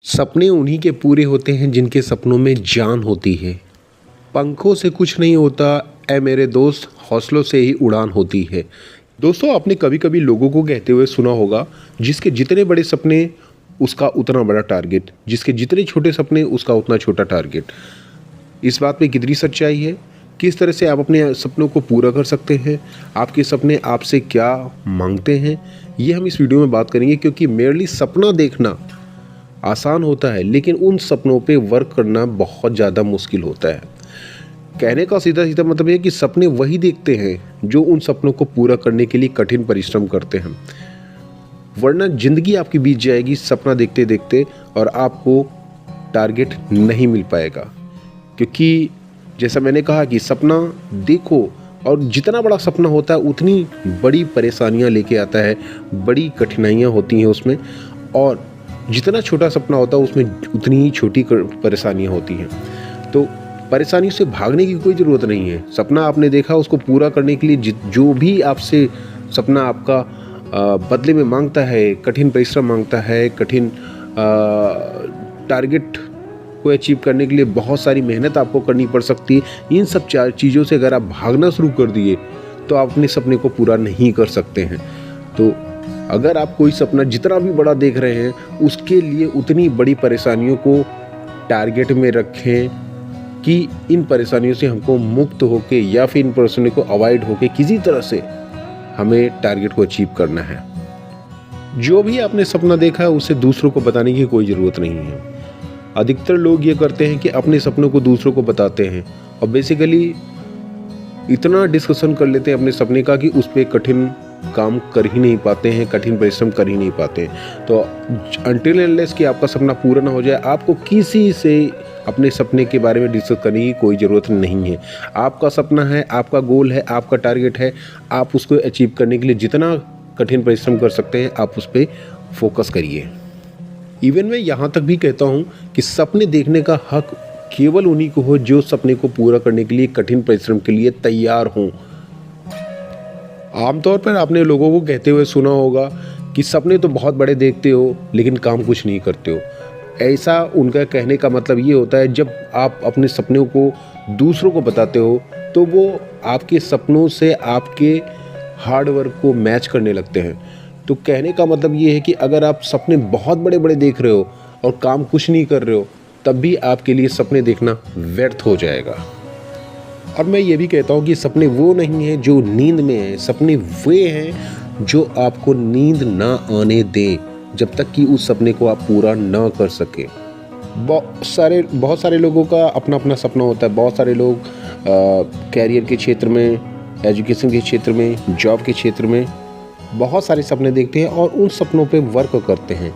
सपने उन्हीं के पूरे होते हैं जिनके सपनों में जान होती है। पंखों से कुछ नहीं होता ऐ मेरे दोस्त, हौसलों से ही उड़ान होती है। दोस्तों, आपने कभी कभी लोगों को कहते हुए सुना होगा, जिसके जितने बड़े सपने उसका उतना बड़ा टारगेट, जिसके जितने छोटे सपने उसका उतना छोटा टारगेट। इस बात में कितनी सच्चाई है? किस तरह से आप अपने सपनों को पूरा कर सकते हैं? आपके सपने आपसे क्या मांगते हैं? ये हम इस वीडियो में बात करेंगे, क्योंकि मेरली सपना देखना आसान होता है, लेकिन उन सपनों पे वर्क करना बहुत ज़्यादा मुश्किल होता है। कहने का सीधा सीधा मतलब है कि सपने वही देखते हैं जो उन सपनों को पूरा करने के लिए कठिन परिश्रम करते हैं। वरना ज़िंदगी आपकी बीत जाएगी सपना देखते देखते और आपको टारगेट नहीं मिल पाएगा। क्योंकि जैसा मैंने कहा कि सपना देखो, और जितना बड़ा सपना होता है उतनी बड़ी परेशानियां लेके आता है, बड़ी कठिनाइयां होती हैं उसमें, और जितना छोटा सपना होता है उसमें उतनी ही छोटी परेशानियां होती हैं। तो परेशानियों से भागने की कोई ज़रूरत नहीं है। सपना आपने देखा, उसको पूरा करने के लिए जो भी आपसे सपना आपका बदले में मांगता है, कठिन परिश्रम मांगता है, कठिन टारगेट को अचीव करने के लिए बहुत सारी मेहनत आपको करनी पड़ सकती है। इन सब चार चीज़ों से अगर आप भागना शुरू कर दिए तो आप अपने सपने को पूरा नहीं कर सकते हैं। तो अगर आप कोई सपना जितना भी बड़ा देख रहे हैं, उसके लिए उतनी बड़ी परेशानियों को टारगेट में रखें कि इन परेशानियों से हमको मुक्त होके या फिर इन परेशानियों को अवॉइड होके किसी तरह से हमें टारगेट को अचीव करना है। जो भी आपने सपना देखा है उसे दूसरों को बताने की कोई ज़रूरत नहीं है। अधिकतर लोग ये करते हैं कि अपने सपनों को दूसरों को बताते हैं और बेसिकली इतना डिस्कशन कर लेते हैं अपने सपने का कि उस पर कठिन काम कर ही नहीं पाते हैं, कठिन परिश्रम कर ही नहीं पाते हैं। तो अनटिल अनलेस कि आपका सपना पूरा ना हो जाए, आपको किसी से अपने सपने के बारे में डिस्कस करने की कोई ज़रूरत नहीं है। आपका सपना है, आपका गोल है, आपका टारगेट है, आप उसको अचीव करने के लिए जितना कठिन परिश्रम कर सकते हैं आप उस पर फोकस करिए। इवन मैं यहाँ तक भी कहता हूँ कि सपने देखने का हक केवल उन्हीं को हो जो सपने को पूरा करने के लिए कठिन परिश्रम के लिए तैयार हों। आमतौर पर आपने लोगों को कहते हुए सुना होगा कि सपने तो बहुत बड़े देखते हो लेकिन काम कुछ नहीं करते हो। ऐसा उनका कहने का मतलब ये होता है, जब आप अपने सपनों को दूसरों को बताते हो तो वो आपके सपनों से आपके हार्ड वर्क को मैच करने लगते हैं। तो कहने का मतलब ये है कि अगर आप सपने बहुत बड़े बड़े देख रहे हो और काम कुछ नहीं कर रहे हो, तब भी आपके लिए सपने देखना व्यर्थ हो जाएगा। और मैं ये भी कहता हूँ कि सपने वो नहीं हैं जो नींद में हैं, सपने वे हैं जो आपको नींद ना आने दें जब तक कि उस सपने को आप पूरा ना कर सके। बहुत सारे लोगों का अपना अपना सपना होता है। बहुत सारे लोग कैरियर के क्षेत्र में, एजुकेशन के क्षेत्र में, जॉब के क्षेत्र में बहुत सारे सपने देखते हैं और उन सपनों पे वर्क करते हैं।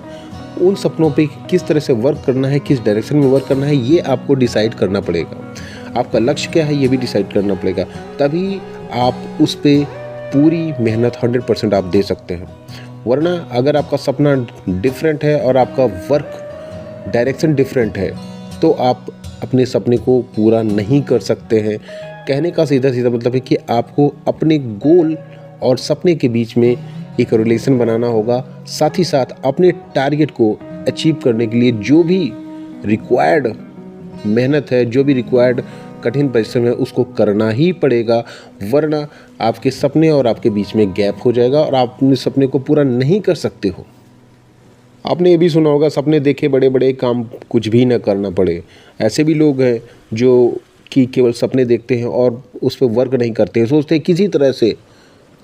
उन सपनों पे किस तरह से वर्क करना है, किस डायरेक्शन में वर्क करना है, ये आपको डिसाइड करना पड़ेगा। आपका लक्ष्य क्या है ये भी डिसाइड करना पड़ेगा, तभी आप उस पर पूरी मेहनत 100% आप दे सकते हैं। वरना अगर आपका सपना डिफरेंट है और आपका वर्क डायरेक्शन डिफरेंट है तो आप अपने सपने को पूरा नहीं कर सकते हैं। कहने का सीधा सीधा मतलब है कि आपको अपने गोल और सपने के बीच में एक रिलेशन बनाना होगा। साथ ही साथ अपने टारगेट को अचीव करने के लिए जो भी रिक्वायर्ड मेहनत है, जो भी रिक्वायर्ड कठिन परिश्रम है, उसको करना ही पड़ेगा। वरना आपके सपने और आपके बीच में गैप हो जाएगा और आप अपने सपने को पूरा नहीं कर सकते हो। आपने ये भी सुना होगा, सपने देखे बड़े बड़े, काम कुछ भी ना करना पड़े। ऐसे भी लोग हैं जो कि केवल सपने देखते हैं और उस पर वर्क नहीं करते हैं, सोचते हैं किसी तरह से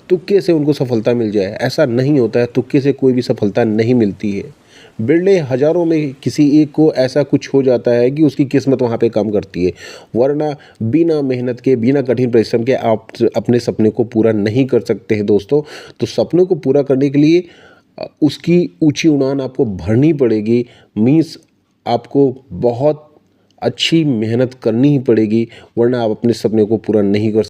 तुक्के से उनको सफलता मिल जाए। ऐसा नहीं होता है, तुक्के से कोई भी सफलता नहीं मिलती है। बिरले हजारों में किसी एक को ऐसा कुछ हो जाता है कि उसकी किस्मत वहाँ पे काम करती है। वरना बिना मेहनत के, बिना कठिन परिश्रम के आप अपने सपने को पूरा नहीं कर सकते हैं दोस्तों। तो सपनों को पूरा करने के लिए उसकी ऊंची उड़ान आपको भरनी पड़ेगी। मीन्स आपको बहुत अच्छी मेहनत करनी ही पड़ेगी, वरना आप अपने सपने को पूरा नहीं कर